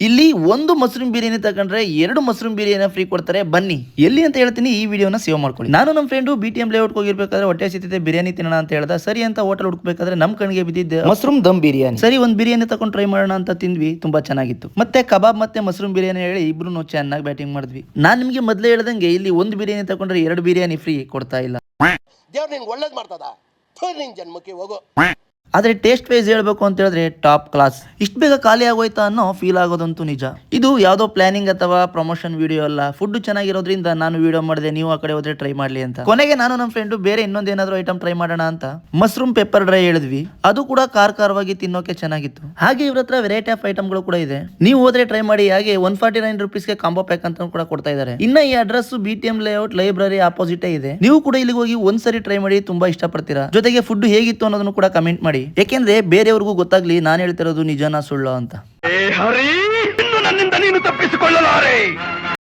ಇಲ್ಲಿ ಒಂದು ಮಶ್ರೂಮ್ ಬಿರಿಯಾನಿ ತಗೊಂಡ್ರೆ 2 ಮಶ್ರೂಮ್ ಬಿರಿಯಾನಿ ಫ್ರೀ ಕೊಡ್ತಾರೆ. ಬನ್ನಿ ಎಲ್ಲಿ ಅಂತ ಹೇಳ್ತೀನಿ, ಈ ವಿಡಿಯೋನ ಸೇವ್ ಮಾಡ್ಕೊಳ್ಳಿ. ನಾನು ನಮ್ಮ ಫ್ರೆಂಡು BTM ಲೇಔಟ್ ಹೋಗಿರ್ಬೇಕಾದ್ರೆ ಹೊಟ್ಟೆ ಹಸಿತಿದೆ, ಬಿರಿಯಾನಿ ತಿನ್ನೋಣ ಅಂತ ಹೇಳ್ದ. ಸರಿ ಅಂತ ಹೋಟೆಲ್ ಹುಡುಕ್ಬೇಕಾದ್ರೆ ನಮ್ ಕಣ್ಣಿಗೆ ಬಿದ್ದಿದ್ದೆ ಮಶ್ರೂಮ್ ದಮ್ ಬಿರಿಯಾನಿ. ಸರಿ ಒಂದ್ ಬಿರಿಯಾನಿ ತಗೊಂಡು ಟ್ರೈ ಮಾಡೋಣ ಅಂತ ತಿಂದ್ವಿ, ತುಂಬಾ ಚೆನ್ನಾಗಿತ್ತು. ಮತ್ತೆ ಕಬಾಬ್ ಮತ್ತೆ ಮಶ್ರೂಮ್ ಬಿರಿಯಾನಿ ಹೇಳಿ ಇಬ್ರು ಚೆನ್ನಾಗಿ ಬ್ಯಾಟಿಂಗ್ ಮಾಡಿದ್ವಿ. ನಾನ್ ನಿಮ್ಗೆ ಮೊದಲೇ ಹೇಳ್ದಂಗೆ ಇಲ್ಲಿ ಒಂದು ಬಿರಿಯಾನಿ ತಗೊಂಡ್ರೆ 2 ಬಿರಿಯಾನಿ ಫ್ರೀ ಕೊಡ್ತಾ ಇಲ್ಲ. ದೇವ್ರು ನಿಂಗೆ ಒಳ್ಳೇದು ಮಾಡ್ತದ, ನಿನ್ ಜನ್ಮಕ್ಕೆ ಹೋಗೋ. ಆದ್ರೆ ಟೇಸ್ಟ್ ವೈಸ್ ಹೇಳ್ಬೇಕು ಅಂತ ಹೇಳಿದ್ರೆ ಟಾಪ್ ಕ್ಲಾಸ್. ಇಷ್ಟು ಬೇಗ ಖಾಲಿ ಆಗೋಯ್ತಾ ಅನ್ನೋ ಫೀಲ್ ಆಗೋದಂತೂ ನಿಜ. ಇದು ಯಾವ್ದೋ ಪ್ಲಾನಿಂಗ್ ಅಥವಾ ಪ್ರಮೋಷನ್ ವಿಡಿಯೋ ಅಲ್ಲ, ಫುಡ್ ಚೆನ್ನಾಗಿರೋದ್ರಿಂದ ನಾನು ವಿಡಿಯೋ ಮಾಡಿದೆ, ನೀವು ಆ ಕಡೆ ಹೋದ್ರೆ ಟ್ರೈ ಮಾಡ್ಲಿ ಅಂತ. ಕೊನೆಗೆ ನಾನು ನಮ್ಮ ಫ್ರೆಂಡು ಬೇರೆ ಇನ್ನೊಂದೇನಾದ್ರೂ ಐಟಮ್ ಟ್ರೈ ಮಾಡೋಣ ಅಂತ ಮಶ್ರೂಮ್ ಪೆಪ್ಪರ್ ಡ್ರೈ ಹೇಳಿದ್ವಿ. ಅದು ಕೂಡ ಖಾರವಾಗಿ ತಿನ್ನೋಕೆ ಚೆನ್ನಾಗಿತ್ತು. ಹಾಗೆ ಇವ್ರ ಹತ್ರ ವೆರೈಟಿ ಆಫ್ ಐಟಮ್ಗಳು ಕೂಡ ಇದೆ, ನೀವು ಹೋದ್ರೆ ಟ್ರೈ ಮಾಡಿ. ಹಾಗೆ 149 ರುಪೀಸ್ಗೆ ಕಾಂಬೋ ಪ್ಯಾಕ್ ಅಂತ ಕೂಡ ಕೊಡ್ತಾ ಇದ್ದಾರೆ. ಇನ್ನ ಈ address BTM layout library opposite ಇದೆ. ನೀವು ಕೂಡ ಇಲ್ಲಿಗೆ ಹೋಗಿ ಒಂದ್ಸರಿ ಟ್ರೈ ಮಾಡಿ, ತುಂಬಾ ಇಷ್ಟಪಡ್ತೀರಾ. ಜೊತೆಗೆ ಫುಡ್ ಹೇಗಿತ್ತು ಅನ್ನೋದನ್ನು ಕೂಡ ಕಮೆಂಟ್ ಮಾಡಿ, ಯಾಕೆಂದ್ರೆ ಬೇರೆಯವ್ರಿಗೂ ಗೊತ್ತಾಗ್ಲಿ ನಾನು ಹೇಳ್ತಿರೋದು ನಿಜನಾ ಸುಳ್ಳು ಅಂತ.